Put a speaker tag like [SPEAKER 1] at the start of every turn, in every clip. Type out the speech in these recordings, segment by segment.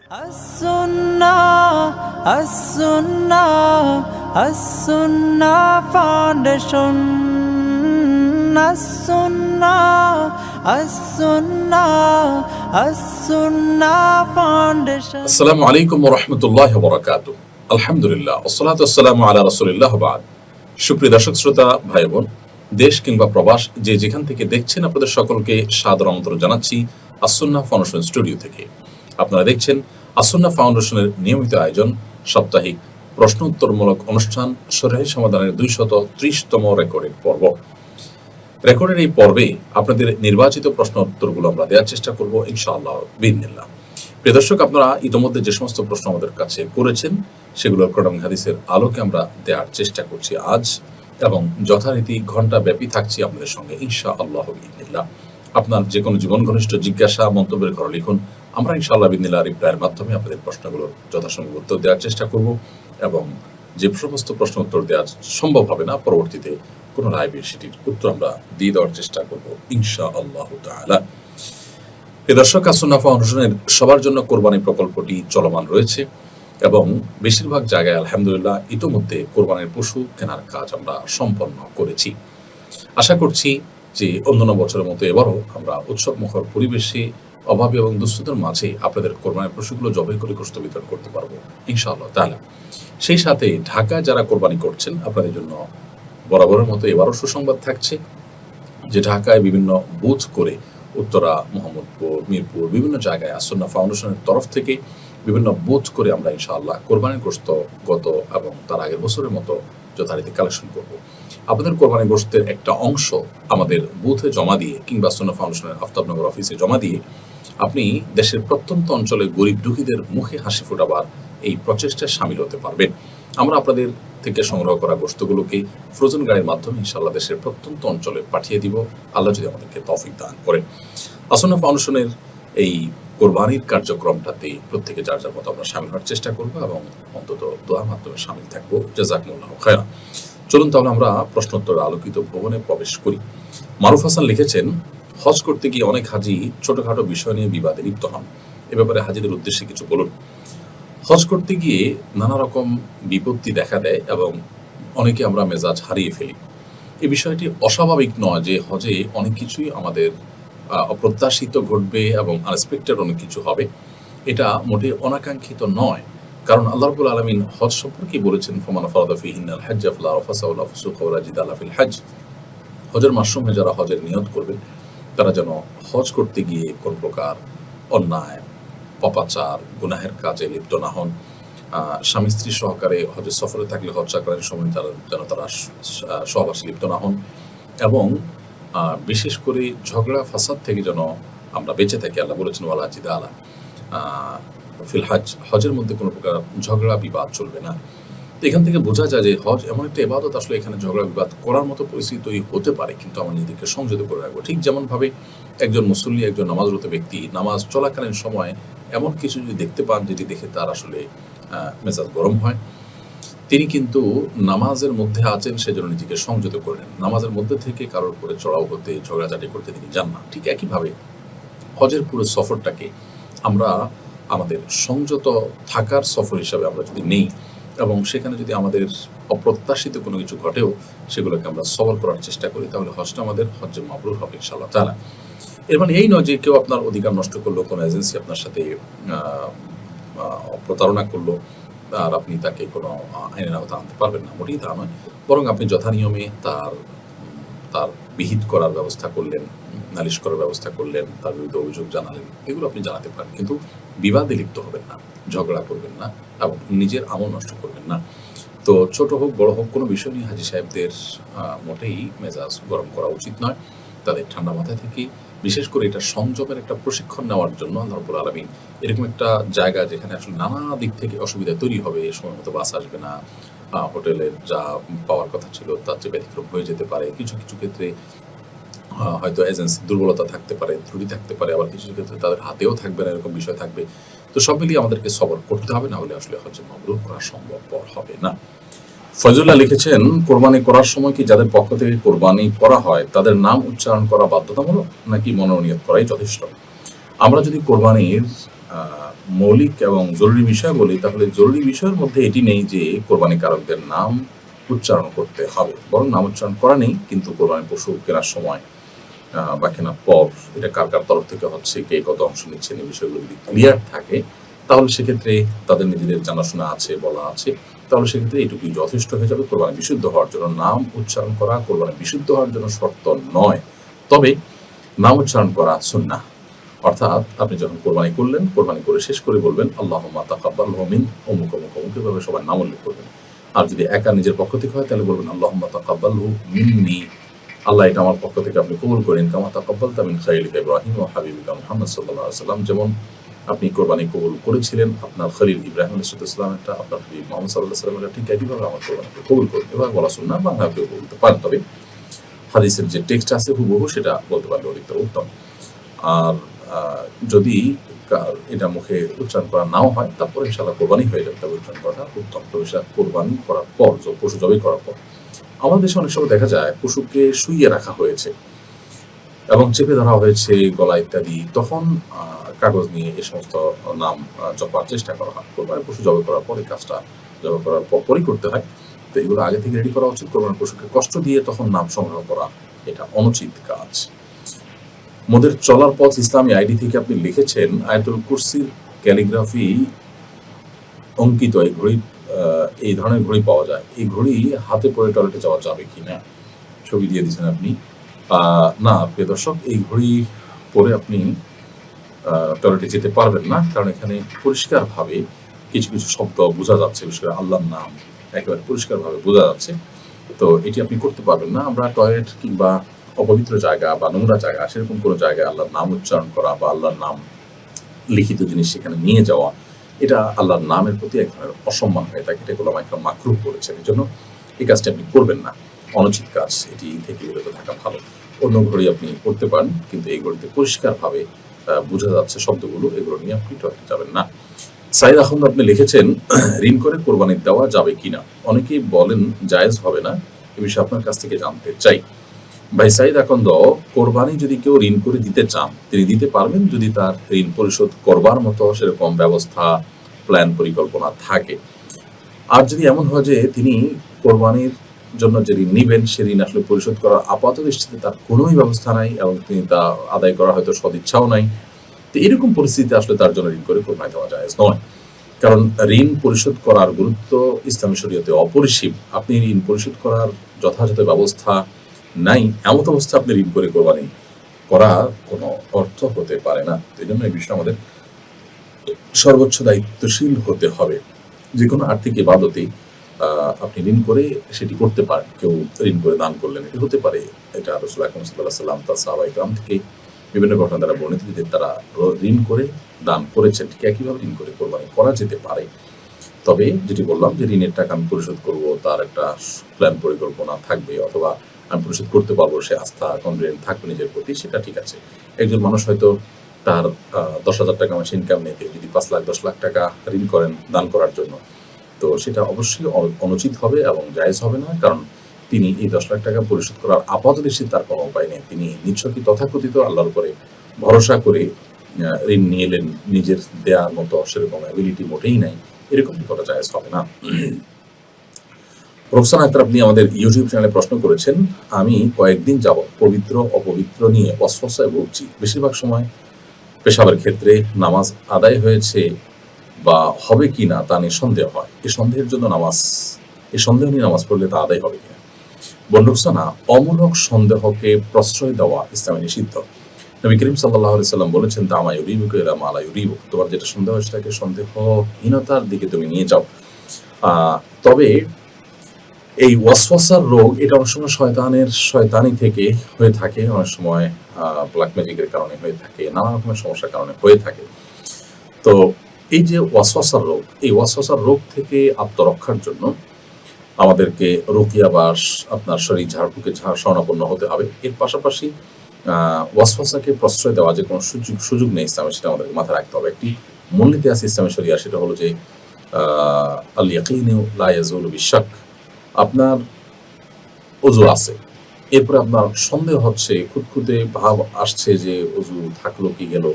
[SPEAKER 1] As-Sunnah Foundation. As-Sunnah Foundation.
[SPEAKER 2] আসসালামু আলাইকুম ওয়া রাহমাতুল্লাহি ওয়া বারাকাতুহু। আলহামদুলিল্লাহ ওয়াসসালাতু ওয়াসসালামু আলা রাসূলিল্লাহ ওয়া বা'দ। সুপ্রিয় দর্শক শ্রোতা ভাই বোন, দেশ কিংবা প্রবাস যে যেখান থেকে দেখছেন, আপনাদের সকলকে সাদর আমন্ত্রণ জানাচ্ছি আস-সুন্নাহ ফাউন্ডেশন স্টুডিও থেকে। আপনারা দেখছেন আস-সুন্নাহ ফাউন্ডেশনের নিয়মিত আয়োজন সাপ্তাহিক প্রশ্ন উত্তরমূলক অনুষ্ঠান শরীয়ত সমাধানের 230তম রেকর্ডের পর্ব। রেকর্ডের এই পর্বে আপনাদের নির্বাচিত প্রশ্ন উত্তরগুলো আমরা দেওয়ার চেষ্টা করব ইনশাআল্লাহ বিইذنিল্লাহ। প্রিয় দর্শক, আপনারা ইতিমধ্যে যে সমস্ত প্রশ্ন আমাদের কাছে করেছেন সেগুলোর কোরআন হাদিসের আলোকে আমরা দেওয়ার চেষ্টা করছি আজ, এবং যথারীতি ঘন্টা ব্যাপী থাকছি আপনাদের সঙ্গে ইনশাআল্লাহ বিইذنিল্লাহ। আপনার যে কোনো জীবন ঘনিষ্ঠ জিজ্ঞাসা মন্তব্যের ঘরে লিখুন, আমরা ইনশাআল্লাহ বিইذنিল্লাহ রিপ্লাইয়ের মাধ্যমে আপনাদের প্রশ্নগুলোর যথাসম্ভব উত্তর দেওয়ার চেষ্টা করব, এবং যে সমস্ত প্রশ্ন উত্তর দেওয়া সম্ভব হবে না পরবর্তীতে পুনরায় সেটির উত্তর আমরা দিয়ে দেওয়ার চেষ্টা করব ইনশাআল্লাহ তাআলা। দর্শক, আস-সুন্নাহ ফাউন্ডেশনের সবার জন্য কোরবানি প্রকল্পটি চলমান রয়েছে, এবং বেশিরভাগ জায়গায় আলহামদুলিল্লাহ ইতিমধ্যে কোরবানির পশু কেনার কাজ আমরা সম্পন্ন করেছি। আশা করছি যে অন্যান্য বছরের মতো এবারও আমরা উৎসব মুখর পরিবেশে অভাবী এবং দুস্থদের মাঝে আপনাদের কোরবানির পশুগুলো জবাই করে গোশত বিতরণ করতে পারবো ইনশাআল্লাহ তাআলা। সেই সাথে ঢাকায় যারা কোরবানি করছেন আপনাদের জন্য বরাবরের মতো এবারও সুসংবাদ থাকছে যে ঢাকায় বিভিন্ন বুথ করে উত্তরা, মোহাম্মদপুর, মিরপুর বিভিন্ন জায়গায় আস-সুন্নাহ ফাউন্ডেশনের তরফ থেকে বিভিন্ন বুথ করে আমরা ইনশাআল্লাহ কোরবানির গোশত গত এবং তার আগের বছরের মতো যথারীতি কালেকশন করব। আপনাদের কোরবানির গোশতের একটা অংশ আমাদের বুথে জমা দিয়ে কিংবা আস-সুন্নাহ ফাউন্ডেশনের আফতাবনগর অফিসে জমা দিয়ে আপনি দেশের প্রত্যন্ত অঞ্চলে গরিব দুঃখীদের মুখে হাসি ফোটাবার এই প্রচেষ্টায় সামিল হতে পারবেন। আমরা আপনাদের থেকে সংগ্রহ করা গোশতগুলোকে ফ্রোজেন গাড়ির মাধ্যমে ইনশাআল্লাহ দেশের প্রত্যন্ত অঞ্চলে পাঠিয়ে দিব, আল্লাহ যদি আমাদেরকে তৌফিক দান করেন। আস-সুন্নাহ ফাউন্ডেশনের এই কোরবানির কার্যক্রমটাতে প্রত্যেকে যার যার মতো আমরা সামিল হওয়ার চেষ্টা করব, এবং অন্তত দোয়ার মাধ্যমে সামিল থাকবো। জাযাকুমুল্লাহু খায়রা। চলুন তাহলে আমরা প্রশ্নোত্তর আলোকিত ভবনে প্রবেশ করি। মারুফ হাসান লিখেছেন, হজ করতে গিয়ে অনেক হাজি ছোটখাটো বিষয় নিয়ে বিবাদে লিপ্ত হন, এ ব্যাপারে হাজিদের উদ্দেশ্যে কিছু বলুন। হজ করতে গিয়ে নানা রকম বিপত্তি দেখা দেয় এবং অনেকে আমরা মেজাজ হারিয়ে ফেলি। এই বিষয়টি অস্বাভাবিক নয় যে হজে অনেক কিছুই আমাদের অপ্রত্যাশিত ঘটবে এবং আনএক্সপেক্টেড অনেক কিছু হবে। এটা মোটেই অনাকাঙ্ক্ষিত নয়, কারণ আল্লাহ রাব্বুল আলামিন হজ সম্পর্কে বলেছেন, ফামান ফারাদা ফীহিন্নাল হাজ্জ ফালা রাফাসা ওয়ালা ফুসুকা ওয়ালা জিদালা ফিল হজ। হজের মাসসমূহে যারা হজের নিয়ত করবেন তারা যেন হজ করতে গিয়ে কোন প্রকার অন্যায়, পাপাচার, গুনাহের কাজে লিপ্ত না হন। স্বামী স্ত্রী সহকারে হজের সফরে থাকলে হজ চলাকালীন সময় যেন তারা সহবাসে লিপ্ত না হন, এবং বিশেষ করে ঝগড়া ফাসাদ থেকে যেন আমরা বেঁচে থাকি। আল্লাহ বলেছেন ওয়ালা জিদালা ফিল হজ, হজের মধ্যে কোনো প্রকার ঝগড়া বিবাদ চলবে না। এখান থেকে বোঝা যায় যে হজ এমন একটা ইবাদত, আসলে এখানে ঝগড়া বিবাদ করার মতো পরিস্থিতি তৈরি হতে পারে, কিন্তু আমরা নিজেদেরকে সংযত করে রাখবো। ঠিক যেমনভাবে একজন মুসল্লি, একজন নামাজরত ব্যক্তি নামাজ চলাকালীন সময় এমন কিছু যদি দেখতে পান যেটি দেখে তার আসলে মেজাজ গরম হয়, তিনি কিন্তু নামাজের মধ্যে আছেন সেজন্য নিজেকে সংযত করে নেন। নামাজের মধ্যে থেকে কারোর উপরে চড়াও হতে, ঝগড়াঝাটি করতে তিনি যান না। ঠিক একইভাবে হজের পুরো সফরটাকে আমরা আমাদের সংযত থাকার সফর হিসাবে আমরা যদি নেই, এবং সেখানে যদি আমাদের অপ্রত্যাশিত কোনো কিছু ঘটেও সেগুলোকে আমরা সবল করার চেষ্টা করি, তাহলে হজটা আমাদের হজ্জে মাবরুর হবে ইনশাআল্লাহ তাআলা। এর মানে এই নয় যে কেউ আপনার অধিকার নষ্ট করলো, কোনো এজেন্সি আপনার সাথে প্রতারণা করলো আর আপনি তাকে কোনো আইনের আওতায় আনতে পারবেন না, মোটেই তা নয়। বরং আপনি যথানিয়মে তার বিহিত করার ব্যবস্থা করলেন, নালিশ করার ব্যবস্থা করলেন, তার বিরুদ্ধে অভিযোগ জানালেন, এগুলো আপনি জানাতে পারেন, কিন্তু বিবাদে লিপ্ত হবেন না, ঝগড়া করবেন না, এবং নিজের আমল নষ্ট করবেন না। তো ছোট হোক বড় হোক কোনো বিষয় নিয়ে হাজি সাহেবদের মোটেই মেজাজ গরম করা উচিত নয়। তাদের ঠান্ডা মাথায় থেকে, বিশেষ করে এটা সংযমের একটা প্রশিক্ষণ নেওয়ার জন্য আল্লাহ রাব্বুল আলামিন এরকম একটা জায়গা যেখানে আসলে নানা দিক থেকে অসুবিধা তৈরি হবে, সময় মতো বাস আসবে না, হোটেলের যা পাওয়ার কথা ছিল তার চেয়ে ব্যতিক্রম হয়ে যেতে পারে, কিছু কিছু ক্ষেত্রে হয়তো এজেন্সি দুর্বলতা থাকতে পারে, ত্রুটি থাকতে পারে, আবার কিছু ক্ষেত্রে তাদের হাতেও থাকবে না, এরকম বিষয় থাকবে। তো সব মিলিয়ে আমাদেরকে সবর করতে হবে, না হলে আসলে হজ্জে মাবরুর করা সম্ভবপর হবে না। ফয়জুল্লাহ লিখেছেন, কোরবানি করার সময় কি যাদের পক্ষ থেকে কোরবানি করা হয় তাদের নাম উচ্চারণ করা বাধ্যতামূলক নাকি মনোনীত করাই যথেষ্ট? আমরা যদি কোরবানির মৌলিক এবং জরুরি বিষয় বলি, তাহলে জরুরি বিষয়ের মধ্যে এটি নেই যে কোরবানিকারকদের নাম উচ্চারণ করতে হবে, বরং নাম উচ্চারণ করা নেই, কিন্তু কোরবানি পশু কেনার সময় বা কেনার পর এটা কার কার তরফ থেকে হচ্ছে, কে কত অংশ নিচ্ছেন, এই বিষয়গুলো যদি ক্লিয়ার থাকে তাহলে সেক্ষেত্রে তাদের নিজেদের জানাশোনা আছে, বলা আছে, তাহলে সেক্ষেত্রে এটুকুই যথেষ্ট হয়ে যাবে কোরবানি বিশুদ্ধ হওয়ার জন্য। নাম উচ্চারণ করা কোরবানি বিশুদ্ধ হওয়ার জন্য শর্ত নয়, তবে নাম উচ্চারণ করা সুন্নাহ। অর্থাৎ আপনি যখন কোরবানি করলেন, কোরবানি করে শেষ করে বলবেন আল্লাহুম্মা তাকাব্বালহু মিন অমুক অমুক অমুক, এভাবে সবার নাম উল্লেখ করবেন। আর যদি একা নিজের পক্ষ থেকে হয় তাহলে বলবেন আল্লাহুম্মা তাকাব্বালহু মিন্নি, আল্লাহ এটা আমার পক্ষ থেকে আপনি কবুল করেন, কামা তাকাব্বালতা মিন খালিলিকা ইব্রাহিম ওয়া হাবিবিকা মুহাম্মদ সাল্লাল্লাহু আলাইহি ওয়াসাল্লাম, যেমন আপনি কোরবানি কবুল করেছিলেন আপনার খলিল ইব্রাহিম আলাইহিস সালাম একটা, আপনার হাবিব মুহাম্মদ সাল্লাল্লাহু আলাইহি ওয়াসাল্লাম ঠিক একইভাবে আমার কোরবানি কবুল করুন। এভাবে বলা সুন্নাহ, বাংলা কেউ বলতে পারেন, তবে হাদিসের যে টেক্সট আছে হুবহু সেটা বলতে পারলে অধিকতর উত্তম। আর যদি এটা মুখে উচ্চারণ করা নাও হয় তারপরে ইনশাআল্লাহ কোরবানি হয়ে যাবে, তবে উচ্চারণ করাটা উত্তম। তবে সেটা কোরবানি করার পর, পশু জবাই করার পর। আমাদের দেশে অনেক সময় দেখা যায় পশুকে শুইয়ে রাখা হয়েছে এবং চেপে ধরা হয়েছে গলা ইত্যাদি, তখন কাগজ নিয়ে এই সমস্ত নাম জপার চেষ্টা করা হয়। কোরবানি পশু জবাই করার পরে কাজটা জবাই করার পরই করতে হয়, তো এগুলো আগে থেকে রেডি করা উচিত। কোরবানি পশুকে কষ্ট দিয়ে তখন নাম সংগ্রহ করা এটা অনুচিত কাজ। মোদের চলার পথ ইসলামী আইডি থেকে আপনি লিখেছেন আয়াতুল কুরসির ক্যালিগ্রাফি অঙ্কিত এই ঘড়ি, এই ধরনের ঘড়ি পাওয়া যায়, এই ঘড়ি হাতে পরে টয়লেটে যাওয়া যাবে কিনা, ছবি দিয়ে দিয়েছেন আপনি। না প্রিয় দর্শক, এই ঘড়ি পরে আপনি টয়লেটে যেতে পারবেন না, কারণ এখানে পরিষ্কারভাবে কিছু কিছু শব্দ বোঝা যাচ্ছে, বিশেষ করে আল্লাহর নাম একেবারে পরিষ্কারভাবে বোঝা যাচ্ছে, তো এটি আপনি করতে পারবেন না। আমরা টয়লেট কিংবা অপবিত্র জায়গা বা নোংরা জায়গা সেরকম কোনো জায়গায় আল্লাহর নাম উচ্চারণ করা বা আল্লাহর নাম লিখিত জিনিস সেখানে নিয়ে যাওয়া, এটা আল্লাহর নামের প্রতি এক ধরনের অসম্মান হয়ে থাকে, এটা উলামায়ে কেরাম মাকরুহ করেছেন। এই জন্য এই কাজটি আপনি করবেন না, অনুচিত কাজ, এটি থেকে বিরত থাকা ভালো। অন্য ঘড়ি আপনি করতে পারেন, কিন্তু এই ঘড়িতে পরিষ্কারভাবে বোঝা যাচ্ছে শব্দগুলো, এগুলো নিয়ে আপনি টয়লেটে যাবেন না। সাইদ আহমদ আপনি লিখেছেন ঋণ করে কোরবানি দেওয়া যাবে কিনা, অনেকেই বলেন জায়েজ হবে না, এ বিষয়ে আপনার কাছ থেকে জানতে চাই। ভাই সাইদ আকন্দ, কোরবানি যদি কেউ ঋণ করে দিতে চান তিনি দিতে পারবেন, যদি তার ঋণ পরিশোধ করবার মতো সেরকম ব্যবস্থা, প্ল্যান, পরিকল্পনা থাকে। আর যদি এমন হয় যে তিনি কোরবানির জন্য যে ঋণ নিবেন সে ঋণ আসলে পরিশোধ করার আপাত দৃষ্টিতে তার কোনোই ব্যবস্থা নাই এবং তিনি তা আদায় করার হয়তো সদিচ্ছাও নাই, তো এরকম পরিস্থিতিতে আসলে তার জন্য ঋণ করে কোরবানি দেওয়া জায়েজ নয়। কারণ ঋণ পরিশোধ করার গুরুত্ব ইসলামী শরীয়তে অপরিসীম। আপনি ঋণ পরিশোধ করার যথাযথ ব্যবস্থা নাই, এমন অবস্থা আপনি ঋণ করে কোরবানি করা কোনো অর্থ হতে পারে না। এই জন্য এই বিষয়ে আমাদের সর্বোচ্চ দায়িত্বশীল হতে হবে। যে কোনো আর্থিক ইবাদতে আপনি ঋণ করে সেটি করতে পারেন। কেউ ঋণ করে দান করলেন, এটি হতে পারে, এটা রাসূল আকরাম সাল্লাল্লাহু আলাইহি ওয়াসাল্লাম তার সাহাবায়ে কেরাম থেকে বিভিন্ন ঘটনা দ্বারা বর্ণিত যে তারা ঋণ করে দান করেছেন। ঠিক একইভাবে ঋণ করে কোরবানি করা যেতে পারে। তবে যেটি বললাম যে ঋণের টাকা আমি পরিশোধ করব, তার একটা প্ল্যান পরিকল্পনা থাকবে, অথবা আমি পরিশোধ করতে পারবো, সে আস্থা কনফিডেন্ট থাকবে নিজের প্রতি, সেটা ঠিক আছে। একজন মানুষ হয়তো তার 10,000 টাকা মাসে ইনকাম নেই, যদি 5 লাখ 10 লাখ টাকা ঋণ করেন দান করার জন্য, তো সেটা অবশ্যই অনুচিত হবে এবং জায়েজ হবে না। কারণ তিনি এই 10 লাখ টাকা পরিশোধ করার আপাতদৃষ্টিতে তার কোনো উপায় নেই, তিনি নিছকই তথাকথিত আল্লাহর উপরে ভরসা করে ঋণ নিয়ে এলেন, নিজের দেওয়ার মতো সেরকম অ্যাবিলিটি মোটেই নাই, এরকমটি করা জায়েজ হবে না। রোকসানা আক্তার আপনি আমাদের ইউটিউব চ্যানেলে প্রশ্ন করেছেন, আমি কয়েকদিন যাবৎ পবিত্র অপবিত্র নিয়ে ওয়াসওয়াসায় ভুগছি। বেশিরভাগ সময় পেশাবের ক্ষেত্রে নামাজ আদায় হয়েছে বা হবে কি না তা নিয়ে সন্দেহ হয়। এই সন্দেহের জন্য এই সন্দেহ নিয়ে নামাজ পড়লে তা আদায় হবে কিনা। রোকসানা, অমূলক সন্দেহকে প্রশ্রয় দেওয়া ইসলামে নিষিদ্ধ। নবী করিম সাল্লাল্লাহু আলাইহি সাল্লাম বলেছেন, তামা ইউরিবুকা ইলা মা লা ইউরিবুক, তোমার যেটা সন্দেহ সেটাকে সন্দেহহীনতার দিকে তুমি নিয়ে যাও। তবে এই ওয়াসওয়াসার রোগ এটা অনেক সময় শয়তানি থেকে হয়ে থাকে, অনেক সময় ব্ল্যাক ম্যাজিকের কারণে হয়ে থাকে, নানা রকমের সমস্যার কারণে হয়ে থাকে। তো এই যে ওয়াসওয়াসার রোগ, এই ওয়াসওয়াসার রোগ থেকে আত্মরক্ষার জন্য আমাদেরকে রুকিয়া বা আপনার শরীর ঝাড়ফুঁকে শরণাপন্ন হতে হবে। এর পাশাপাশি ওয়াসওয়াসাকে প্রশ্রয় দেওয়া যে কোনো সুযোগ নেই ইসলামে, সেটা আমাদেরকে মাথায় রাখতে হবে। একটি মূলনীতি আছে ইসলামী শরিয়া, সেটা হলো যে আল ইয়াকিনু লা ইয়াজুলু বিশাক। আপনার ওযু আছে, এরপরে আপনার সন্দেহ হচ্ছে, খুঁতখুঁতে ভাব আসছে যে ওযু থাকলো কি গেল,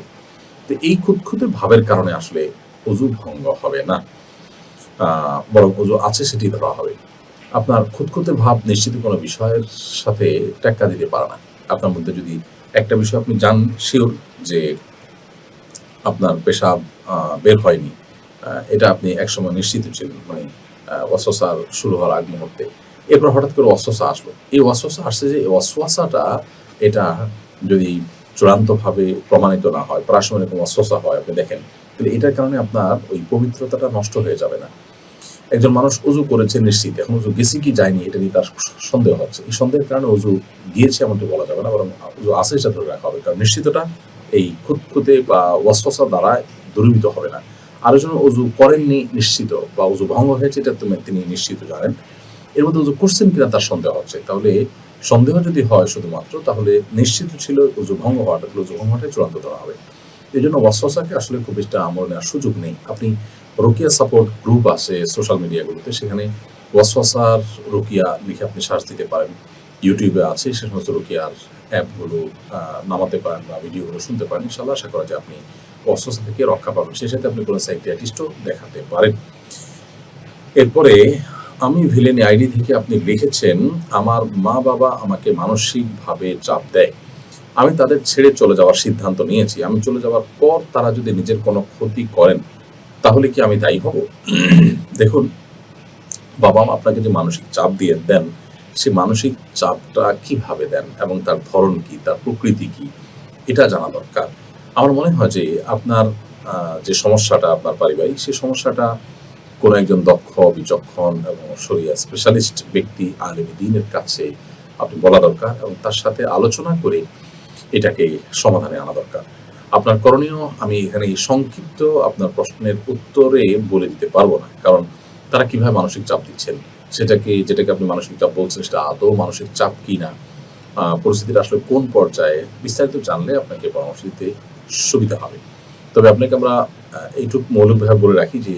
[SPEAKER 2] তো এই খুঁতখুঁতে ভাবের কারণে আসলে ওযু ভঙ্গ হবে না, বরং ওযু আছে সেটি ধরা হবে। আপনার খুঁতখুঁতে ভাব নিশ্চিত কোনো বিষয়ের সাথে টেক্কা দিতে পারে না। আপনার মধ্যে যদি একটা বিষয় আপনি শিওর যে আপনার পেশাব বের হয়নি, এটা আপনি একসময় নিশ্চিত ছিলেন, মানে ওয়াসওয়াসা শুরু হওয়ার আগ মুহূর্তে। এরপর হঠাৎ করে ওয়াসওয়াসা আসলো। এই ওয়াসওয়াসা আসছে যে এই ওয়াসওয়াসাটা এটা যদি চূড়ান্তভাবে প্রমাণিত না হয়, প্রায় সময় এরকম ওয়াসওয়াসা হয় আপনি দেখেন, তাহলে এটার কারণে আপনার ওই পবিত্রতাটা নষ্ট হয়ে যাবে না। একজন মানুষ ওযু করেছে নিশ্চিত, এখন ওযু গেছে কি যায়নি এটা নিয়ে তার সন্দেহ হচ্ছে। এই সন্দেহের কারণে ওযু গিয়েছে এমনটি বলা যাবে না, বরং ওযু আছে সেটা ধরে রাখা হবে। কারণ নিশ্চিতটা এই খুঁতখুঁতে বা ওয়াসওয়াসা দ্বারা দূরীভূত হবে না। আরেকজন ওযু করেননি নিশ্চিত বা ওযু ভঙ্গ হয়েছে এটা তিনি নিশ্চিত জানেন। এর মধ্যে ওযু করছেন কিনা তার সন্দেহ হচ্ছে। তাহলে সন্দেহ যদি হয় শুধুমাত্র, তাহলে নিশ্চিত ছিল ওযু ভঙ্গ হওয়াটা, তাহলে ওযু ভঙ্গটাই চূড়ান্ত ধরা হবে। এজন্য ওয়াসওয়াসাকে আসলে খুব বেশি আমল নেওয়ার সুযোগ নেই। আপনি রুকিয়া সাপোর্ট গ্রুপ আছে সোশ্যাল মিডিয়াগুলোতে, সেখানে ওয়াসওয়াসার রুকিয়া লিখে আপনি সার্চ দিতে পারেন। ইউটিউবে আছে সে সমস্ত রুকিয়ার অ্যাপগুলো নামাতে পারেন বা ভিডিওগুলো শুনতে পারেন। ইনশাআল্লাহ আশা করা যায় আপনি ওয়াসওয়াসা থেকে রক্ষা পাবেন। সেই সাথে আপনি কোনো সাইকিয়াট্রিস্টও দেখাতে পারেন। এরপরে আমি ভিলেনি আইডি থেকে আপনি লিখেছেন, আমার মা-বাবা আমাকে মানসিকভাবে চাপ দেয়। আমি তাদের ছেড়ে চলে যাওয়ার সিদ্ধান্ত নিয়েছি। আমি চলে যাওয়ার পর তারা যদি নিজের কোনো ক্ষতি করেন, তাহলে কি আমি দায়ী হব? দেখুন, বাবা-মা আপনাকে যে মানসিক চাপ দিয়ে দেন, সেই মানসিক চাপটা কিভাবে দেন এবং তার ধরন কি, তার প্রকৃতি কি, এটা জানা দরকার। আমার মনে হয় যে আপনার যে সমস্যাটা আপনার পারিবারিক, সেই সমস্যাটা কোনো একজন দক্ষ, বিচক্ষণ এবং শরিয়া স্পেশালিস্ট ব্যক্তি আলেমে দ্বীনের কাছে আপনি বলা দরকার এবং তার সাথে আলোচনা করে এটাকে সমাধানে আনা দরকার। আপনার করণীয় আমি এখানে সংক্ষিপ্ত আপনার প্রশ্নের উত্তরে বলে দিতে পারবো না। কারণ তারা কিভাবে মানসিক চাপ দিচ্ছেন, যেটাকে আপনি মানসিক চাপ বলছেন সেটা আদৌ মানসিক চাপ কিনা, পরিস্থিতিটা আসলে কোন পর্যায়ে, বিস্তারিত জানলে আপনাকে পরামর্শ দিতে সুবিধা হবে। তবে আপনাকে আমরা এইটুকু মৌলিকভাবে বলে রাখি যে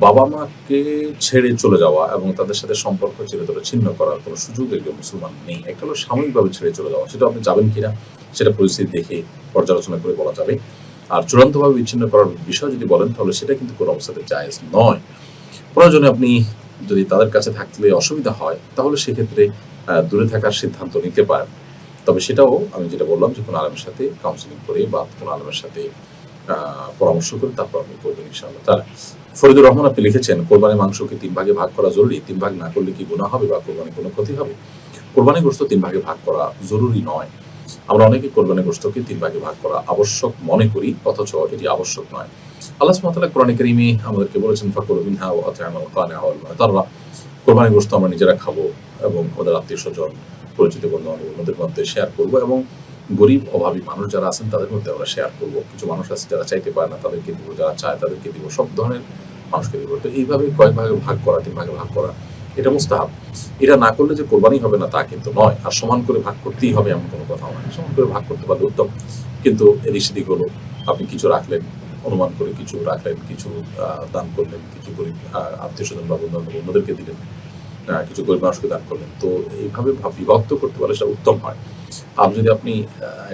[SPEAKER 2] বাবা-মাকে ছেড়ে চলে যাওয়া এবং তাদের সাথে সম্পর্ক চিরতরে ছিন্ন করার কোনো সুযোগ একজন মুসলমান নেই। একটা হলো সাময়িকভাবে ছেড়ে চলে যাওয়া, সেটা আপনি যাবেন কিনা সেটা পরিস্থিতি দেখে পর্যালোচনা করে বলা যাবে। আর চূড়ান্তভাবে বিচ্ছিন্ন করার বিষয় যদি বলেন, তাহলে সেটা কিন্তু কোনো অবস্থাতে জায়েজ নয়। প্রয়োজনে আপনি যদি তাদের কাছে থাকলে অসুবিধা হয়, তাহলে সেক্ষেত্রে দূরে থাকার সিদ্ধান্ত নিতে পারেন। তবে সেটাও আমি যেটা বললাম যে কোনো আলেমের সাথে কাউন্সেলিং করে বা কোনো আলেমের সাথে পরামর্শ করে তারপর আপনি করবেন ইনশাআল্লাহ তাআলা। ফরিদুর রহমান আপনি লিখেছেন, কোরবানির মাংসকে ৩ ভাগে ভাগ করা জরুরি। ৩ ভাগ না করলে কি গুনাহ হবে বা কোরবানির কোনো ক্ষতি হবে? কোরবানির গোশত ৩ ভাগে ভাগ করা জরুরি নয়। আমরা অনেকে কোরবানির গোশতকে ৩ ভাগে ভাগ করা আবশ্যক মনে করি, অথচ এটি আবশ্যক নয়। আল্লাহ সুবহানাহু ওয়া তাআলা কোরআনে কারীমে আমাদেরকে বলেছেন, ফাকুলু মিনহা ওয়া আত'ইমুল কানি'a ওয়াল মু'তাররা। কোরবানির গোশত আমরা নিজেরা খাবো এবং আমাদের আত্মীয়স্বজন, পরিচিত বন্ধু-বান্ধবদের মধ্যে শেয়ার করব এবং গরিব অভাবী মানুষ যারা আছেন তাদের মধ্যে আমরা শেয়ার করব। কিছু মানুষ আছে যারা চাইতে পারে না, তাদেরকে দিব, যারা চায় তাদেরকে দিব, সব ধরনের মানুষকে দিব। তো এইভাবে কয়েক ভাগে ভাগ করা, ৩ ভাগে ভাগ করা, এটা মুস্তাহাব। এটা না করলে যে কোরবানি হবে না তা কিন্তু নয়। আর সমান করে ভাগ করতেই হবে এমন কোনো কথা নয়। সমান করে ভাগ করতে পারলে উত্তম। কিন্তু এদিক সেদিক হলো, আপনি কিছু রাখলেন, অনুমান করে কিছু রাখলেন, কিছু দান করলেন, কিছু গরিব আত্মীয়স্বজন বা বন্ধু-বান্ধব অন্যদেরকে দিলেন, কিছু গরিব মানুষকে দান করলেন। তো এইভাবে বিভক্ত করতে পারলে সেটা উত্তম হয়। আর যদি আপনি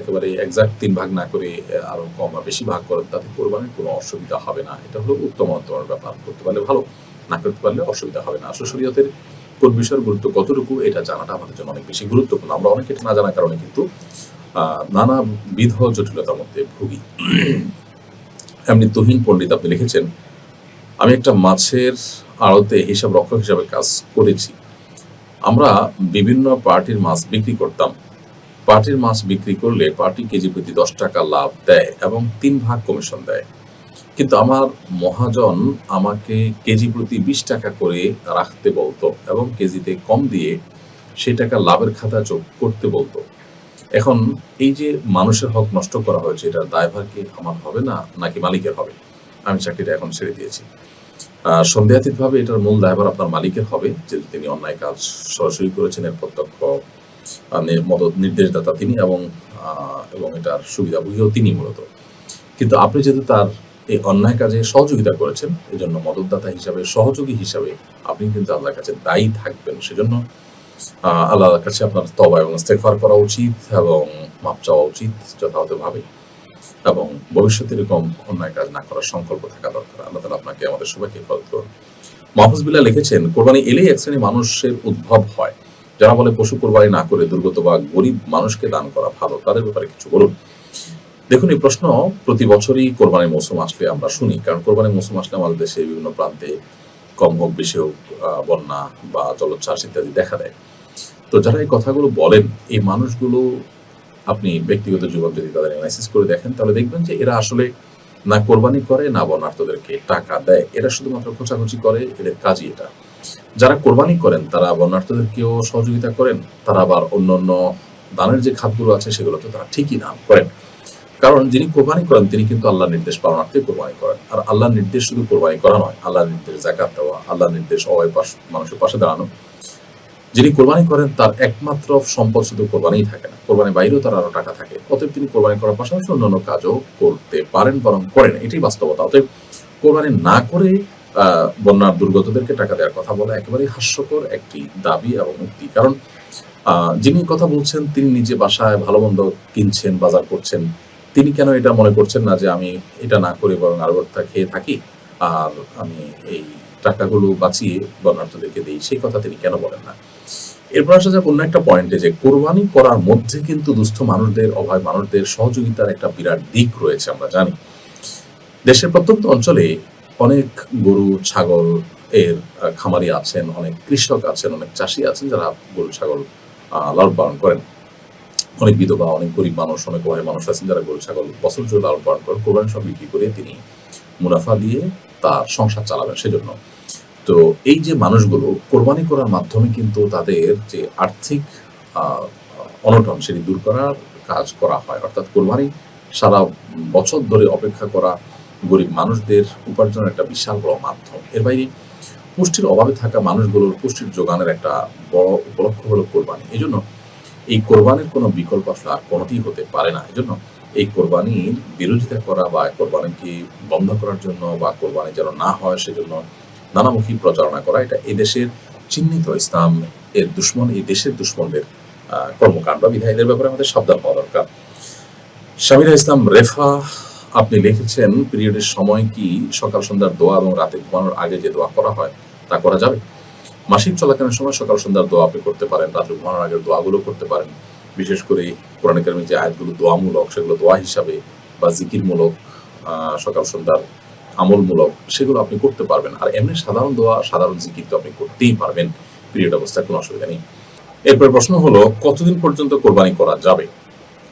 [SPEAKER 2] একেবারে এক্সাক্ট ৩ ভাগ না করে আরো কম বা বেশি ভাগ করেন, তাতে কোরবানির কোনো অসুবিধা হবে না। এটা হলো উত্তমতর ব্যাপার। করতে পারলে ভালো, না করতে পারলে অসুবিধা হবে না। আসলে শরীয়তের কোন বিষয়ের গুরুত্ব কতটুকু, এটা জানাটা আমাদের জন্য অনেক বেশি গুরুত্বপূর্ণ। আমরা অনেকে এটা না জানার কারণে কিন্তু নানাবিধ জটিলতার মধ্যে ভুগি। এমনি তুহিন পণ্ডিত আপনি লিখেছেন, আমি একটা মাছের আড়তে হিসাব রক্ষক হিসাবে কাজ করেছি। আমরা বিভিন্ন পার্টির মাছ বিক্রি করতাম। পার্টির মাছ বিক্রি করলে পার্টি কেজি প্রতি ১০ টাকা লাভ দেয় এবং ৩ ভাগ কমিশন দেয়। কিন্তু আমার মহাজন আমাকে কেজি প্রতি ২০ টাকা করে রাখতে বলতো এবং কেজিতে কম দিয়ে সেই টাকা লাভের খাতা যোগ করতে বলতো। এখন এই যে মানুষের হক নষ্ট করা হয়েছে, এটার দায়ভার কি আমার হবে না নাকি মালিকের হবে? আমি চাকরিটা এখন ছেড়ে দিয়েছি। সন্দেহাতীতভাবে এটার মূল দায়ভার আপনার মালিকের হবে, যেহেতু তিনি অন্যায় কাজ সরাসরি করেছেন, এর প্রত্যক্ষ মদত নির্দেশদাতা তিনি এবং এটার সুবিধাভোগীও তিনি মূলত। কিন্তু আপনি যেহেতু তার এই অন্যায় কাজে সহযোগিতা করেছেন, এজন্য মদতদাতা হিসাবে, সহযোগী হিসাবে আপনি কিন্তু আল্লাহর কাছে দায়ী থাকবেন। সেজন্য আল্লাহর কাছে আপনার তওবা এবং ইস্তেগফার করা উচিত এবং মাপ চাওয়া উচিত যথাযথভাবে। এবং ভবিষ্যতে এরকম অন্যায় কাজ না করার সংকল্প থাকা দরকার। আল্লাহ তাআলা আপনাকে আমাদের সবাইকে হেফাজত করুন। মাহফুজ বিল্লাহ লিখেছেন, কোরবানি এলেই এক শ্রেণী মানুষের উদ্ভব হয় যারা বলে পশু কোরবানি না করে দুর্গত বা গরিব মানুষকে দান করা ভালো, তাদের ব্যাপারে কিছু বলুন। দেখুন, এই প্রশ্ন প্রতি বছরই কোরবানির মৌসুম আসলে আমরা শুনি, কারণ কোরবানির মৌসুম আসলে আমাদের দেশে বিভিন্ন প্রান্তে কম হোক বেশি হোক বন্যা বা জলোচ্ছ্বাস ইত্যাদি দেখা দেয়। তো যারা এই কথাগুলো বলেন, এই মানুষগুলো আপনি ব্যক্তিগত জীবন যদি তাদের অ্যানালাইসিস করে দেখেন, তাহলে দেখবেন যে এরা আসলে না কোরবানি করে না বন্যার্থদেরকে টাকা দেয়, এরা শুধুমাত্র খোঁচাখুচি করে, এদের কাজই এটা। যারা কোরবানি করেন তারা বন্যার্থদেরকেও সহযোগিতা করেন, তারা আবার অন্যান্য দানের যে খাতগুলো আছে সেগুলোতে তারা ঠিকই দান করেন। কারণ যিনি কোরবানি করেন তিনি কিন্তু আল্লাহর নির্দেশ পালনার্থে কোরবানি করেন। আর আল্লাহর নির্দেশ শুধু কোরবানি করা নয়, আল্লাহর নির্দেশ যাকাত দেওয়া, আল্লাহর নির্দেশ মানুষের পাশে দাঁড়ানো। যিনি কোরবানি করেন তার একমাত্র সম্পদ শুধু কোরবানিই থাকে না, কোরবানির বাইরেও তার আরো টাকা থাকে। অতএব তিনি কোরবানি করার পাশাপাশি অন্যান্য কাজও করতে পারেন, বরং করেন, এটাই বাস্তবতা। অতএব কোরবানি না করে বন্যার দুর্গতদেরকে টাকা দেওয়ার কথা বলা একেবারেই হাস্যকর একটি দাবি এবং উক্তি। কারণ যিনি কথা বলছেন তিনি নিজে বাসায় ভালো মন্দ কিনছেন, বাজার করছেন, তিনি কেন এটা মনে করছেন না যে আমি এটা না করে বরং আরো খেয়ে থাকি আর আমি এই টাকাগুলো বাঁচিয়ে বন্যার্থদেরকে দিই, সেই কথা তিনি কেন বলেন না? এরপর আসা যাক অন্য একটা পয়েন্টে, যে কোরবানি করার মধ্যে কিন্তু দুস্থ মানুষদের, অভাবী মানুষদের সহযোগিতার একটা বিরাট দিক রয়েছে। আমরা জানি দেশের প্রত্যন্ত অঞ্চলে অনেক গরু ছাগল এর খামারি আছেন, অনেক কৃষক আছেন, অনেক চাষি আছেন যারা গরু ছাগল লালন পালন করেন। অনেক বিধবা, অনেক গরিব মানুষ, অনেক অভাবী মানুষ আছেন যারা গরু ছাগল বছর জুড়ে লালন পালন করেন, কোরবানি সব বিক্রি করে তিনি মুনাফা দিয়ে তার সংসার চালাবেন। সেজন্য তো এই যে মানুষগুলো কোরবানি করার মাধ্যমে কিন্তু তাদের যে আর্থিক অনটন সেটি দূর করার কাজ করা হয়। অর্থাৎ কোরবানি সারা বছর ধরে অপেক্ষা করা গরিব মানুষদের উপার্জনের একটা বিশাল বড় মাধ্যম। এর বাইরে পুষ্টির অভাবে থাকা মানুষগুলোর পুষ্টির যোগানের একটা বড় উপলক্ষ হলো কোরবানি। এই জন্য এই কোরবানির কোনো বিকল্প আসলে আর কোনোটি হতে পারে না। এই জন্য এই কোরবানির বিরোধিতা করা বা কোরবানিকে বন্ধ করার জন্য বা কোরবানি যেন না হয় সেজন্য নানামুখী প্রচারণা করা, এটা এদেশের চিহ্নিত ইসলাম এর দুশ্মন, এই দেশের দুশ্মনদের কর্মকাণ্ড। বিধায়ীদের ব্যাপারে আমাদের সাবধান হওয়া দরকার। শামিরা ইসলাম রেফা আপনি লিখেছেন, পিরিয়ডের সময় কি সকাল সন্ধ্যার দোয়া এবং রাতে ঘুমানোর আগে যে দোয়া করা হয় তা করা যাবে? মাসিক চলাকালীন সময় সকাল সন্ধ্যার দোয়া আপনি করতে পারেন, রাতে ঘুমানোর আগের দোয়াগুলো করতে পারেন। বিশেষ করে কোরআন কারীমের যে আয়াতগুলো দোয়ামূলক সেগুলো দোয়া হিসাবে বা জিকিরমূলক, সকাল সন্ধ্যার আমলমূলক, সেগুলো আপনি করতে পারবেন। আর এমনি সাধারণ দোয়া, সাধারণ জিকির তো আপনি করতেই পারবেন পিরিয়ড অবস্থায়, কোনো অসুবিধা নেই। এরপর প্রশ্ন হলো, কতদিন পর্যন্ত কোরবানি করা যাবে?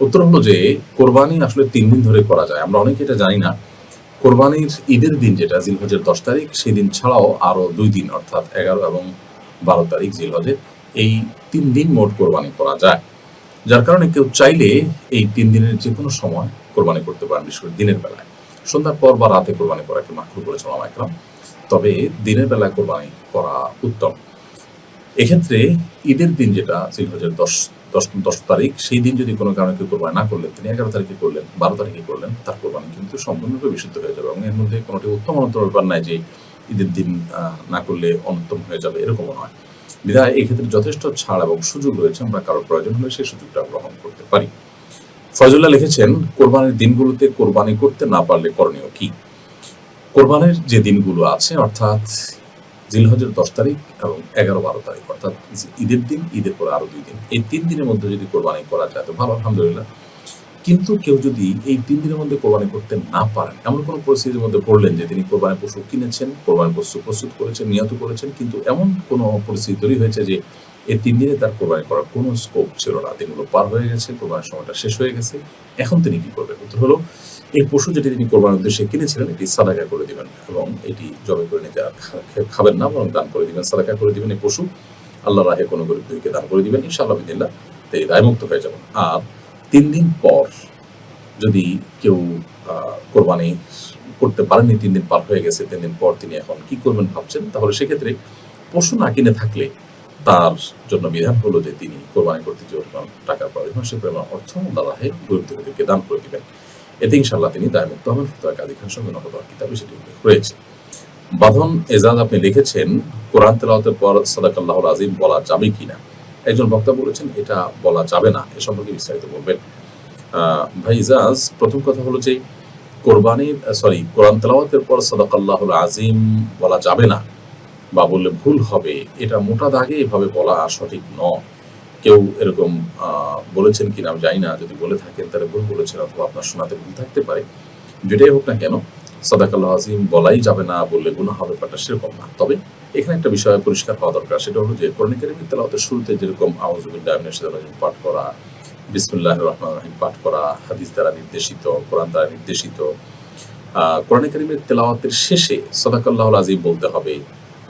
[SPEAKER 2] উত্তর হলো যে কোরবানি আসলে 3 দিন ধরে করা যায়। আমরা অনেকে এটা জানি না। কোরবানির ঈদের দিন যেটা জিলহজের 10 তারিখ, সেই দিন ছাড়াও আরো 2 দিন অর্থাৎ 11 এবং 12 তারিখ জিলহজের, এই 3 দিন মোট কোরবানি করা যায়। যার কারণে কেউ চাইলে এই 3 দিনের যে কোনো সময় কোরবানি করতে পারেন, বিশেষ করে দিনের বেলায়। সন্ধ্যার পর বা রাতে কোরবানি করাকে মাকরুহ বলেছেন ওলামা ইকরাম, তবে দিনের বেলায় কোরবানি করা উত্তম। এক্ষেত্রে ঈদের দিন যেটা জিলহজের 10 তারিখ, সেই দিন যদি কোনো কারণে কেউ কোরবানি না করলেন, তিনি 11 তারিখে করলেন, 12 তারিখে করলেন, তার কোরবানি কিন্তু সম্পূর্ণরূপে বিশুদ্ধ হয়ে যাবে। এবং এর মধ্যে কোনোটি উত্তম অনুত্তম ব্যাপার নাই যে ঈদের দিন না করলে অনুত্তম হয়ে যাবে, এরকমও নয়। বিধায় এই ক্ষেত্রে যথেষ্ট ছাড় এবং সুযোগ রয়েছে, আমরা কারোর প্রয়োজন হলে সেই সুযোগটা গ্রহণ করতে পারি। ফয়জুল্লাহ লিখেছেন, কোরবানির দিনগুলোতে কোরবানি করতে না পারলে করণীয় কি? কোরবানির যে দিনগুলো আছে অর্থাৎ জিলহজের 10 তারিখ এবং 11-12 তারিখ, অর্থাৎ ঈদের দিন, ঈদের পরে আরো 2 দিন, এই 3 দিনের মধ্যে যদি কোরবানি করা যায় তো ভালো, আলহামদুলিল্লাহ। কিন্তু কেউ যদি এই 3 দিনের মধ্যে কোরবানি করতে না পারেন, এমন কোনো পরিস্থিতির মধ্যে পড়লেন যে তিনি কোরবানি পশু কিনেছেন, কোরবানি পশু প্রস্তুত করেছেন, নিয়ত করেছেন, কিন্তু এমন কোনো পরিস্থিতি তৈরি হয়েছে যে এই 3 দিনে তার কোরবানি করার কোনো স্কোপ ছিল না, দিনগুলো পার হয়ে গেছে, কোরবানির সময়টা শেষ হয়ে গেছে, এখন তিনি কি করবেন? উত্তর হলো, এই পশু যেটি তিনি কোরবানির উদ্দেশ্যে কিনেছিলেন এটি সাদাকা করে দিবেন এবং এটি জবাই করে নিতে খাবেন না, বরং দান করে দিবেন, সাদাকা করে দিবেন। এই পশু আল্লাহর রাহে কোনো গরিব দুঃখীকে দান করে দিবেন, ইনশাআল্লাহ বিদিল্লাহ এই দায়মুক্ত হয়ে যাবেন। আর 3 দিন পর যদি কেউ কোরবানি করতে পারেননি, 3 দিন পার হয়ে গেছে, 3 দিন পর তিনি এখন কি করবেন ভাবছেন, তাহলে সেক্ষেত্রে পশু না কিনে থাকলে তার জন্য বিধান হলো যে তিনি কোরবানি করতে যে পরিমাণ টাকার প্রয়োজন সে পরিমাণ অর্থ আল্লাহর রাহে গরিব দুঃখীকে দান করে দিবেন। এতে ইনশাআল্লাহ তিনি দায়মুক্ত হবেন। ফতোয়া কাজী খান সঙ্গে নবদর কিতাবে সেটি উল্লেখ রয়েছে। বাঁধন এজাজ আপনি লিখেছেন, কোরআন তেলাওয়াতের পর সাদাকাল্লাহুল আযীম বলা যাবে কিনা? একজন বক্তা বলেছেন এটা বলা যাবে না, এ সম্পর্কে বিস্তারিত বলবেন। ভাই ইজাজ, প্রথম কথা হলো যে কোরআন তেলাওয়াতের পর সাদাকাল্লাহুল আজিম বলা যাবে না বা বললে ভুল হবে, এটা মোটা দাগে এভাবে বলা সঠিক নয়। কেউ এরকম বলেছেন কিনা আমি জানি না, যদি বলে থাকেন তাহলে ভুল বলেছেন অথবা আপনার শোনাতে ভুল থাকতে পারে। যেটাই হোক না কেন, সাদাকাল্লাহু আজিম বলাই যাবে না, বললে গুনাহ হবে, ব্যাপারটা সেরকম না। তবে এখানে একটা বিষয় পরিষ্কার হওয়া দরকার, সেটা হলো যে কোরআন কারীমের তেলাওয়াতের শুরুতে যেরকম আউযু বিল্লাহি মিনাশ শাইতানির রাজিম পাঠ করা, বিসমিল্লাহির রহমানির রহিম পাঠ করা হাদিস দ্বারা নির্দেশিত, কোরআন দ্বারা নির্দেশিত, কোরআন কারীমের তেলাওয়াতের শেষে সাদাকাল্লাহুল আজিম বলতে হবে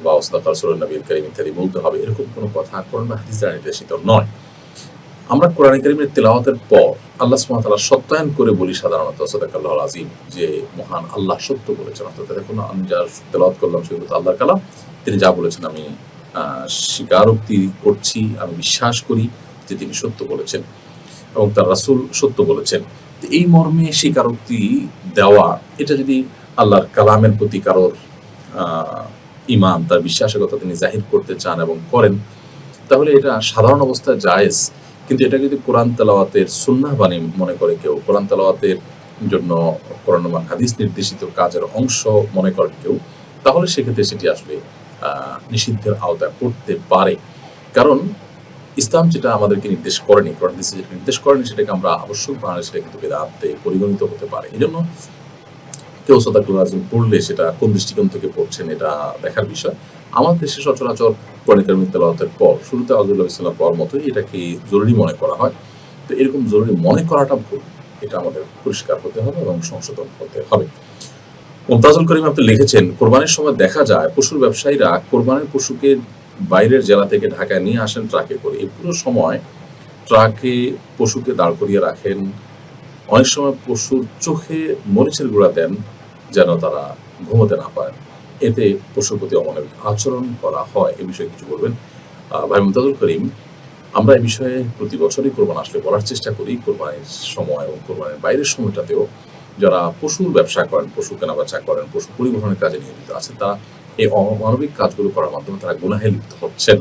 [SPEAKER 2] বা সাদাকা রাসূলুন নবীল কারীম ইত্যাদি বলতে হবে, এরকম কোনো কথা কোরআন বা হাদিস দ্বারা নির্দেশিত নয়। আমরা কোরআন কারীমের তেলাওয়াতের পর আল্লাহ সুবহানাহু ওয়া তাআলা সত্যায়ন করে বলি সাধারণত সাদাকাল্লাহুল আজিম, যে মহান আল্লাহ সত্য বলেছেন। অর্থাৎ দেখুন, আমি যা তেলাওয়াত করলাম সেগুলো তো আল্লাহর কালাম, তিনি যা বলেছেন আমি স্বীকারোক্তি করছি, আমি বিশ্বাস করি যে তিনি সত্য বলেছেন এবং তার রাসূল সত্য বলেছেন। এই মর্মে স্বীকারোক্তি দেওয়া, এটা যদি আল্লাহর কালামের প্রতি কারোর ঈমান, তার বিশ্বাসের কথা তিনি জাহির করতে চান এবং করেন, তাহলে এটা সাধারণ অবস্থায় জায়েজ। কিন্তু এটা যদি কোরআন তেলাওয়াতের সুন্নাহ বাণী মনে করে কেউ, কোরআন তেলাওয়াতের জন্য কোরআন বা হাদিস নির্দেশিত কাজের অংশ মনে করেন কেউ, তাহলে সেক্ষেত্রে সেটি আসলে নিষিদ্ধের আওতায় পড়তে পারে। কারণ ইসলাম যেটা আমাদেরকে নির্দেশ করেনি, কোরআন হাদিসে যেটা নির্দেশ করেনি, সেটাকে আমরা আবশ্যক বানালে সেটা কিন্তু বেদাতে পরিগণিত হতে পারে। এজন্য কেউ সাদাকাল্লাহুল আজিম পড়লে সেটা কোন দৃষ্টিকোণ থেকে পড়ছেন এটা দেখার বিষয়। আমাদের দেশে সচরাচর কোরআন কারীমের তেলাওয়াতের পর শুরুতে আউযু বিল্লাহি বিসমিল্লাহ পড়ার মতোই এটাকে জরুরি মনে করা হয়। তো এরকম জরুরি মনে করাটা ভুল, এটা আমাদের পরিষ্কার হতে হবে এবং সংশোধন হতে হবে। মুমতাজুল করিম আপনি লিখেছেন, কোরবানির সময় দেখা যায় পশুর ব্যবসায়ীরা কোরবানির পশুকে বাইরের জেলা থেকে ঢাকায় নিয়ে আসেন ট্রাকে করে। এই পুরো সময় ট্রাকে পশুকে দাঁড় করিয়ে রাখেন। অনেক সময় পশুর চোখে মরিচের গুঁড়া দেন যেন তারা ঘুমোতে না পারেন। এতে পশুর প্রতি অমানবিক আচরণ করা হয়। এ বিষয়ে কিছু বলবেন? ভাই মুমতাজুল করিম, আমরা এই বিষয়ে প্রতি বছরই কোরবান আসলে বলার চেষ্টা করি। কোরবানির সময় এবং কোরবানির বাইরের সময়টাতেও যারা পশুর ব্যবসা করেন, পশু কেনাবেচা করেন, পশু পরিবহনের কাজে নিয়োজিত আছেন, তারা এই অমানবিক কাজগুলো করার মাধ্যমে তারা গুনাহে লিপ্ত হচ্ছেন।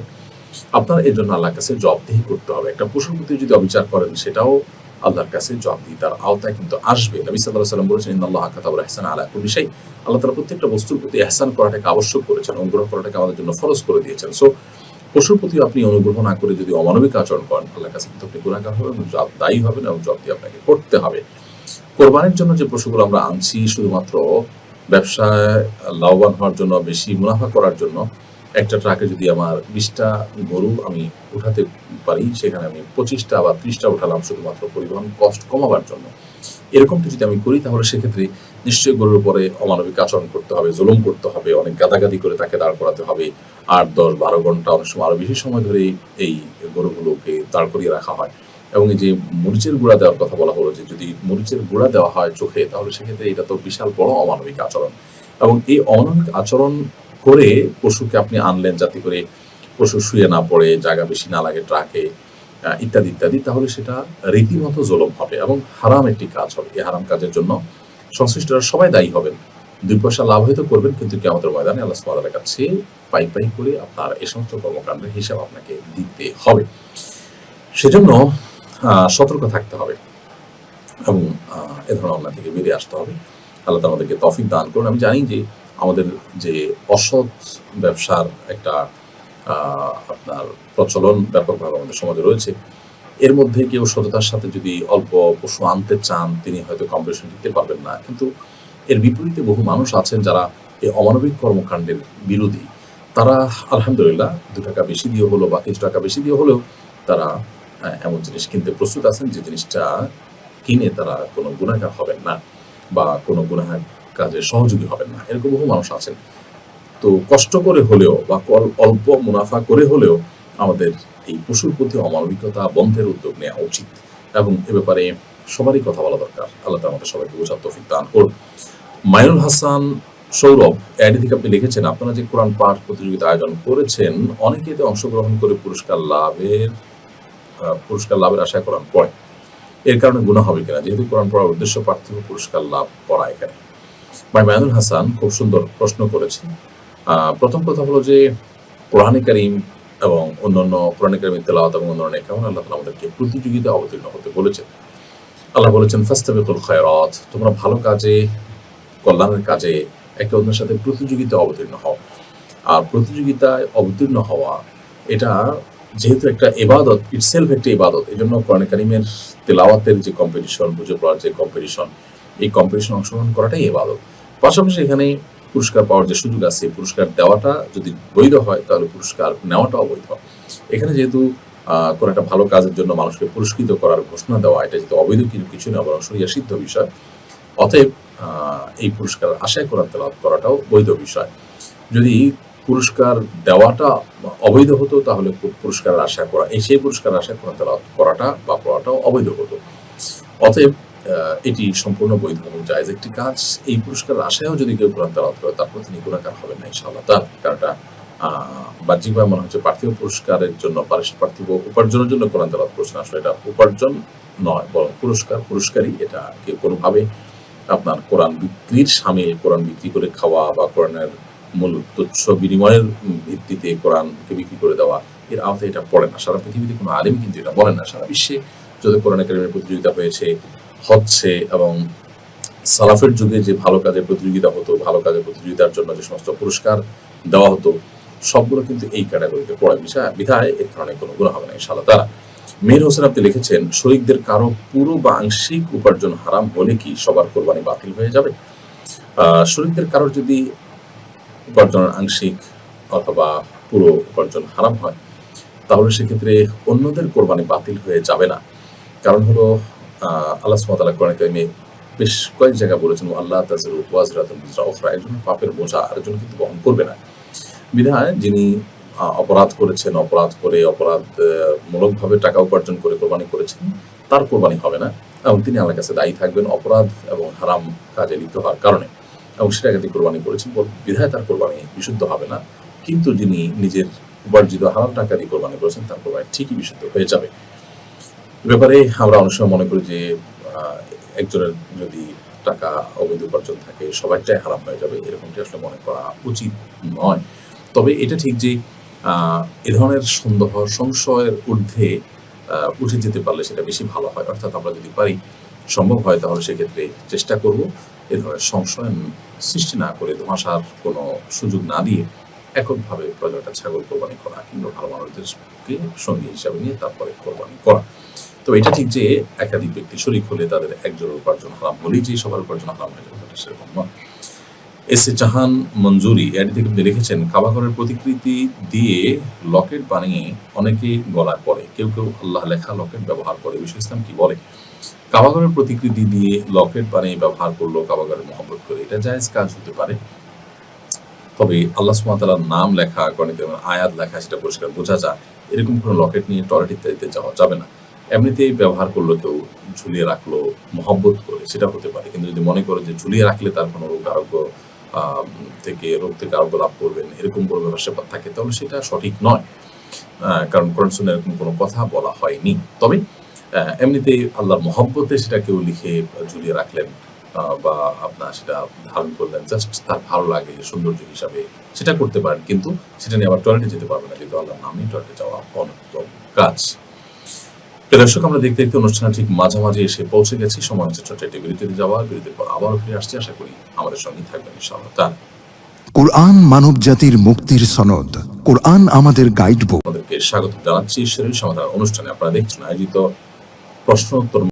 [SPEAKER 2] আপনার এর জন্য আল্লাহর কাছে জবাবদিহি করতে হবে। একটা পশুর প্রতি যদি অবিচার করেন, সেটাও আল্লাহর কাছে জবাবদিহিতার আওতায় কিন্তু আসবে। নবী সাল্লাল্লাহু আলাইহি ওয়াসাল্লাম বলেছেন, ইন্নাল্লাহা কাতাবাল ইহসানা আলা কুল্লি শাই। আল্লাহ তাআলা প্রত্যেকটা বস্তুর প্রতি ইহসান করাটাকে আবশ্যক করেছেন, অনুগ্রহ করাটাকে আমাদের জন্য ফরজ করে দিয়েছেন। সো পশুর প্রতি আপনি অনুগ্রহ না করে যদি অমানবিক আচরণ করেন, আল্লাহর কাছে কিন্তু আপনি গুনাহগার হবেন, দায়ী হবেন এবং জবাবদিহি আপনাকে করতে হবে। কোরবানির জন্য যে পশুগুলো আমরা আনছি শুধুমাত্র ব্যবসায় লাভবান হওয়ার জন্য, বেশি মুনাফা করার জন্য, একটা ট্রাকে যদি আমার 20টা গরু আমি উঠাতে পারি, সেখানে আমি 25টা বা 30টা উঠালাম শুধুমাত্র পরিবহন কস্ট কমাবার জন্য। এরকমটা যদি আমি করি, তাহলে সেক্ষেত্রে নিশ্চয়ই গরুর উপরে অমানবিক আচরণ করতে হবে, জুলুম করতে হবে, অনেক গাদাগাদি করে তাকে দাঁড় করাতে হবে। 8, 10, 12 ঘন্টা, অনেক সময় আরো বেশি সময় ধরে এই গরুগুলোকে দাঁড় করিয়ে রাখা হয়। এবং এই যে মরিচের গুঁড়া দেওয়ার কথা বলা হলো, যে যদি মরিচের গুঁড়া দেওয়া হয় চোখে, তাহলে সেক্ষেত্রে এটা তো বিশাল বড় অমানবিক আচরণ। এবং এই অমানবিক আচরণ করে পশুকে আপনি আনলেন যাতে করে পশু শুয়ে না পড়ে, জায়গা বেশি না লাগে ট্রাকে, ইত্যাদি ইত্যাদি, তাহলে সেটা রীতিমতো জুলুম হবে এবং হারাম একটি কাজ হবে। এই হারাম কাজের জন্য সংশ্লিষ্টরা সবাই দায়ী হবেন। 2 পয়সা লাভ হয়তো করবেন, কিন্তু কিয়ামতের ময়দানে আল্লাহ সুবহানাহু ওয়া তাআলার কাছে পাই পাই করে আপনার এই সমস্ত কর্মকাণ্ডের হিসাব আপনাকে দিতে হবে। সেজন্য সতর্ক থাকতে হবে এবং এ ধরনের অন্যায় থেকে বেরিয়ে আসতে হবে। আল্লাহ তাআলা আমাদেরকে তৌফিক দান করুন। আমি জানি যে আমাদের যে অসৎ ব্যবসার একটা আপনার প্রচলন ব্যাপকভাবে আমাদের সমাজে রয়েছে, এর মধ্যে কেউ সততার সাথে যদি অল্প পশু আনতে চান, তিনি হয়তো কম্পিটিশন দিতে পারবেন না। কিন্তু এর বিপরীতে বহু মানুষ আছেন যারা এই অমানবিক কর্মকাণ্ডের বিরোধী। তারা আলহামদুলিল্লাহ 2 টাকা বেশি দিয়ে হলো বা কিছু টাকা বেশি দিয়ে হলেও তারা এমন জিনিস কিনতে প্রস্তুত আছেন যে জিনিসটা কিনে তারা কোনো গুনাহগার হবেন না বা কোনো গুনাহের কাজে সহযোগী হবেন না। এরকম বহু মানুষ আছেন। তো কষ্ট করে হলেও বা অল্প মুনাফা করে হলেও আমাদের এই পশুর প্রতি অমানবিকতা বন্ধের উদ্যোগ নেওয়া উচিত এবং এ ব্যাপারে সবারই কথা বলা দরকার। আল্লাহ তাআলা আমাদের সবাইকে বোঝার তৌফিক দান করুন। মাইনুল হাসান সৌরভ এডি থেকে আপনি লিখেছেন, আপনারা যে কোরআন পাঠ প্রতিযোগিতা আয়োজন করেছেন, অনেকে এতে অংশগ্রহণ করে পুরস্কার লাভের আশায় কোরআন পড়ে। এর কারণে গুনাহ হবে কিনা, যেহেতু কোরআন পড়ার উদ্দেশ্য পার্থিব পুরস্কার লাভ করা। এখানে ভাই মাইনুল হাসান খুব সুন্দর প্রশ্ন করেছেন। প্রথম কথা হলো যে কোরআনে কারীম এবং অন্যান্য কোরআনে কারীমের তেলাওয়াত এবং অন্যান্য কেমন আল্লাহ তাআলা আমাদেরকে প্রতিযোগিতায় অবতীর্ণ হতে বলেছেন। আল্লাহ বলেছেন ফাস্তাবিকুল খায়রাত, তোমরা ভালো কাজে, কল্যাণের কাজে একে অন্যের সাথে প্রতিযোগিতায় অবতীর্ণ হও। আর প্রতিযোগিতায় অবতীর্ণ হওয়া এটা যেহেতু একটা ইবাদত, ইটসেলফ একটা ইবাদত, এই জন্য কোরআন কারীমের তেলাওয়াতের যে কম্পিটিশন, বুঝে পড়ার যে কম্পিটিশন, এই কম্পিটিশন অংশগ্রহণ করাটাই ইবাদত। পাশাপাশি এখানে পুরস্কার পাওয়ার যে সুযোগ আছে, পুরস্কার দেওয়াটা যদি বৈধ হয় তাহলে পুরস্কার নেওয়াটাও বৈধ। এখানে যেহেতু কোনো একটা ভালো কাজের জন্য মানুষকে পুরস্কৃত করার ঘোষণা দেওয়া, এটা যেহেতু অবৈধ কিছু না, বরং শরিয়া সিদ্ধ বিষয়, অতএব এই পুরস্কার আশায় কোরআন তেলাওয়াত করাটাও বৈধ বিষয়। যদি পুরস্কার দেওয়াটা অবৈধ হতো তাহলে পুরস্কার আশা করা, সেই পুরস্কার আশা কোরআন তেলাওয়াত করাটা বা পড়াটাও অবৈধ হতো। অতএব এটি সম্পূর্ণ বৈধ এবং জায়েজ একটি কাজ। এই পুরস্কারের আশায়ও যদি কেউ কোরআন তেলাওয়াত করে তারপর তিনি গুনাহগার হবেন না ইনশাআল্লাহ তাআলা। কারণ এটা বাহ্যিকভাবে মনে হচ্ছে পার্থিব পুরস্কারের জন্য, পার্থিব উপার্জনের জন্য কোরআন তেলাওয়াত করছেন, আসলে এটা উপার্জন নয়, বরং পুরস্কারই। এটা কেউ কোনোভাবে আপনার কোরআন বিক্রির সামিল, কোরআন বিক্রি করে খাওয়া বা কোরআনের মূল তুচ্ছ বিনিময়ের ভিত্তিতে কোরআনকে বিক্রি করে দেওয়া, এর আওতায় এটা পড়ে না। সারা পৃথিবীতে কোনো আলেম কিন্তু এটা বলেন না। সারা বিশ্বে যত কোরআন কারীমের প্রতিযোগিতা হচ্ছে এবং সালাফের যুগে যে ভালো কাজের প্রতিযোগিতা হতো, ভালো কাজের প্রতিযোগিতার জন্য যে সমস্ত পুরস্কার দেওয়া হতো, সবগুলো কিন্তু এই ক্যাটাগরিতে পড়ে। বিধায় এর কারণে কোনো গুনাহ হবে না ইনশাআল্লাহ তাআলা। মীর হোসেন আপনি লিখেছেন, শরীকদের কারো পুরো বা আংশিক উপার্জন হারাম হলে কি সবার কোরবানি বাতিল হয়ে যাবে? শরীকদের কারোর যদি উপার্জনের আংশিক অথবা পুরো উপার্জন হারাম হয় তাহলে সেক্ষেত্রে অন্যদের কোরবানি বাতিল হয়ে যাবে না। কারণ হলো আল্লাহ সুবহানাহু ওয়া তাআলা কোরআনে কারিমে বেশ কয়েক জায়গায় বলেছেন, আল্লাহ তাযিরু ওয়াজিরাতুন বিজরা উখরা, একজন পাপের বোঝা আরেকজন কিন্তু বহন করবে না। বিধায় যিনি অপরাধ করেছেন, অপরাধ করে মূলকভাবে টাকা উপার্জন করে কোরবানি করেছেন, তার কোরবানি হবে না এবং তিনি আল্লাহর কাছে দায়ী থাকবেন অপরাধ এবং হারাম কাজে লিপ্ত হওয়ার কারণে, এবং সেটাকে তিনি কোরবানি করেছেন, বিধায় তার কোরবানি বিশুদ্ধ হবে না। কিন্তু যিনি নিজের উপার্জিত হারাম টাকা দিয়ে কোরবানি করেছেন তার কোরবানি ঠিকই বিশুদ্ধ হয়ে যাবে। ব্যাপারে আমরা অনেক সময় মনে করি যে একজনের যদি টাকা অবৈধ উপার্জন থাকে সবাইটাই হারাম হয়ে যাবে, এরকমটি আসলে মনে করা উচিত নয়। তবে এটা ঠিক যে এ ধরনের সংশয়ের ঊর্ধ্বে উঠে যেতে পারলে সেটা বেশি ভালো হয়। অর্থাৎ আমরা যদি পারি, সম্ভব হয়, তাহলে সেক্ষেত্রে চেষ্টা করব এ ধরনের সংশয় সৃষ্টি না করে, ধোঁয়াশার কোনো সুযোগ না দিয়ে এককভাবে প্রয়োজনটা ছাগল কোরবানি করা কিংবা ভালো মানুষদেরকে সঙ্গী হিসাবে নিয়ে তারপরে কোরবানি করা। তো এটা ঠিক যে একাধিক ব্যক্তি শরীক হলে তাদের একজনের উপার্জন হারাম হলেই যে সবার উপার্জন হারাম হয়ে যাবে, সেরকম নয়। এসে জাহান মঞ্জুরি এর থেকে আপনি লিখেছেন, কাবাঘরের প্রতিকৃতি দিয়ে লকেট বানিয়ে অনেকে গলায় পরে, কেউ আল্লাহ লেখা লকেট ব্যবহার করে, বিষয় ইসলাম কি বলে? কাবাঘরের প্রতিকৃতি দিয়ে লকেট বানিয়ে ব্যবহার করলো কাবাঘরের মহব্বত করে, এটা জায়েজ কাজ হতে পারে। তবে আল্লাহ সুবহানাহু ওয়া তাআলার নাম লেখা, আয়াত লেখা, সেটা পরিষ্কার বোঝা যায়, এরকম কোনো লকেট নিয়ে টয়লেট ইত্যাদিতে যাওয়া যাবে না। এমনিতেই ব্যবহার করলো, কেউ ঝুলিয়ে রাখলো মহব্বত করে, সেটা হতে পারে। কিন্তু যদি মনে করে যে ঝুলিয়ে রাখলে তার কোনো রোগ থেকে আরোগ্য লাভ করবেন, এরকম কোনো ব্যাপার থাকে, তাহলে সেটা সঠিক নয়। কারণ কোরআন সুন্নাহে এরকম কোনো কথা বলা হয়নি। তবে এমনিতেই আল্লাহর মহব্বতে সেটা কেউ লিখে ঝুলিয়ে রাখলেন বা আপনার সেটা ধারণ করলেন, জাস্ট তার ভালো লাগে সৌন্দর্য হিসাবে, সেটা করতে পারেন। কিন্তু সেটা নিয়ে আবার টয়লেটে যেতে পারবে না, যেহেতু আল্লাহর নামে টয়লেটে যাওয়া অনুত্তম কাজ। দর্শক, আমরা দেখতে দেখতে অনুষ্ঠান ঠিক মাঝামাঝি এসে পৌঁছে গেছি। সময় হচ্ছে ছোট্ট একটি বিরতিতে যাওয়া। বিরতির পর আবারও ফিরে আসছি, আশা করি আমাদের সঙ্গেই থাকবেন ইনশাআল্লাহ তাআলা।
[SPEAKER 3] কুরআন মানব জাতির মুক্তির সনদ, কুরআন আমাদের গাইড বুক।
[SPEAKER 2] আপনাদেরকে স্বাগত জানাচ্ছি শরীর সমাধান অনুষ্ঠানে। আপনারা দেখছেন আয়োজিত প্রশ্ন উত্তর